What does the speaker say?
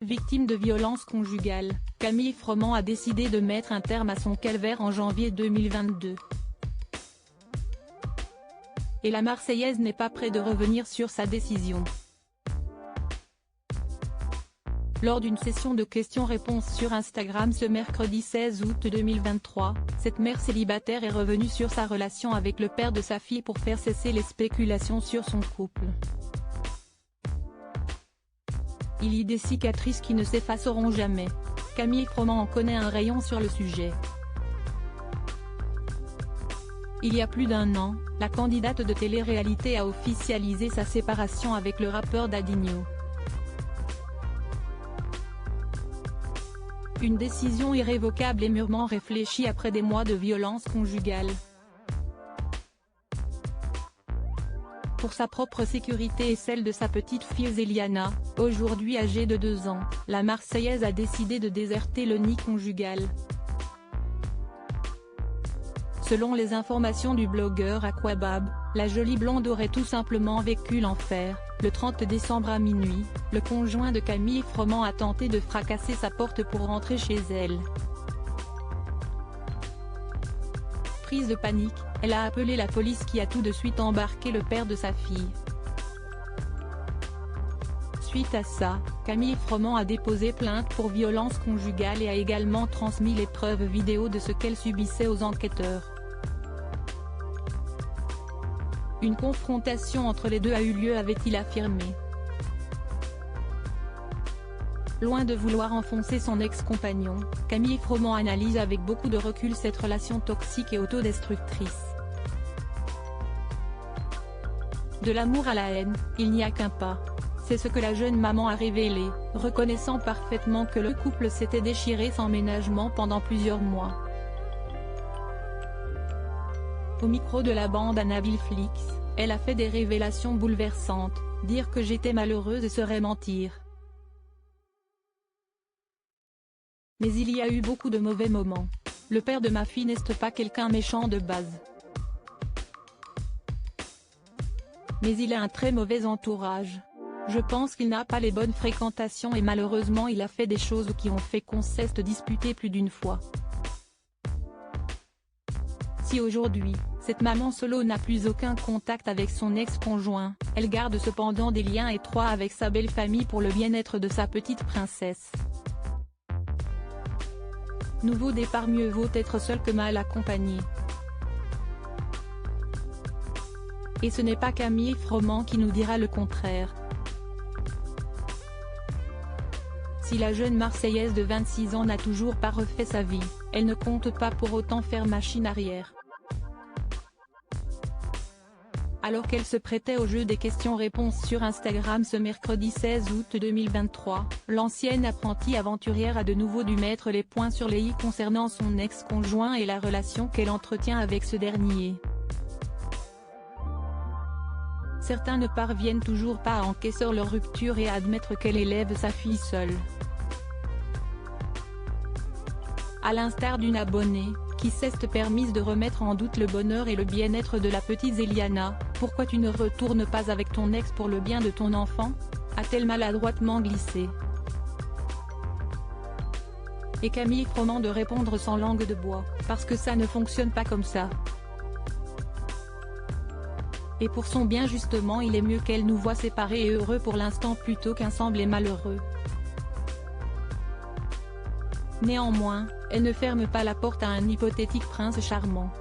Victime de violences conjugales, Camille Froment a décidé de mettre un terme à son calvaire en janvier 2022. Et la Marseillaise n'est pas près de revenir sur sa décision. Lors d'une session de questions-réponses sur Instagram ce mercredi 16 août 2023, cette mère célibataire est revenue sur sa relation avec le père de sa fille pour faire cesser les spéculations sur son couple. Il y a des cicatrices qui ne s'effaceront jamais. Camille Froment en connaît un rayon sur le sujet. Il y a plus d'un an, la candidate de télé-réalité a officialisé sa séparation avec le rappeur Dadinho. Une décision irrévocable et mûrement réfléchie après des mois de violences conjugales. Pour sa propre sécurité et celle de sa petite fille Zéliana, aujourd'hui âgée de 2 ans, la Marseillaise a décidé de déserter le nid conjugal. Selon les informations du blogueur Aquabab, la jolie blonde aurait tout simplement vécu l'enfer. Le 30 décembre à minuit, le conjoint de Camille Froment a tenté de fracasser sa porte pour rentrer chez elle. Prise de panique, elle a appelé la police qui a tout de suite embarqué le père de sa fille. Suite à ça, Camille Froment a déposé plainte pour violence conjugale et a également transmis les preuves vidéo de ce qu'elle subissait aux enquêteurs. Une confrontation entre les deux a eu lieu, avait-il affirmé. Loin de vouloir enfoncer son ex-compagnon, Camille Froment analyse avec beaucoup de recul cette relation toxique et autodestructrice. De l'amour à la haine, il n'y a qu'un pas. C'est ce que la jeune maman a révélé, reconnaissant parfaitement que le couple s'était déchiré sans ménagement pendant plusieurs mois. Au micro de la bande à Nabilflix, elle a fait des révélations bouleversantes. Dire que j'étais malheureuse serait mentir. Mais il y a eu beaucoup de mauvais moments. Le père de ma fille n'est pas quelqu'un méchant de base. Mais il a un très mauvais entourage. Je pense qu'il n'a pas les bonnes fréquentations et malheureusement il a fait des choses qui ont fait qu'on s'est disputé plus d'une fois. Si aujourd'hui, cette maman solo n'a plus aucun contact avec son ex-conjoint, elle garde cependant des liens étroits avec sa belle famille pour le bien-être de sa petite princesse. Nouveau départ, mieux vaut être seul que mal accompagné. Et ce n'est pas Camille Froment qui nous dira le contraire. Si la jeune Marseillaise de 26 ans n'a toujours pas refait sa vie, elle ne compte pas pour autant faire machine arrière. Alors qu'elle se prêtait au jeu des questions-réponses sur Instagram ce mercredi 16 août 2023, l'ancienne apprentie aventurière a de nouveau dû mettre les points sur les i concernant son ex-conjoint et la relation qu'elle entretient avec ce dernier. Certains ne parviennent toujours pas à encaisser leur rupture et à admettre qu'elle élève sa fille seule. À l'instar d'une abonnée, qui s'est permise de remettre en doute le bonheur et le bien-être de la petite Zéliana, « Pourquoi tu ne retournes pas avec ton ex pour le bien de ton enfant ?» a-t-elle maladroitement glissé. Et Camille Froment de répondre sans langue de bois, « Parce que ça ne fonctionne pas comme ça. Et pour son bien justement il est mieux qu'elle nous voit séparés et heureux pour l'instant plutôt qu'ensemble et malheureux. » Néanmoins, elle ne ferme pas la porte à un hypothétique prince charmant.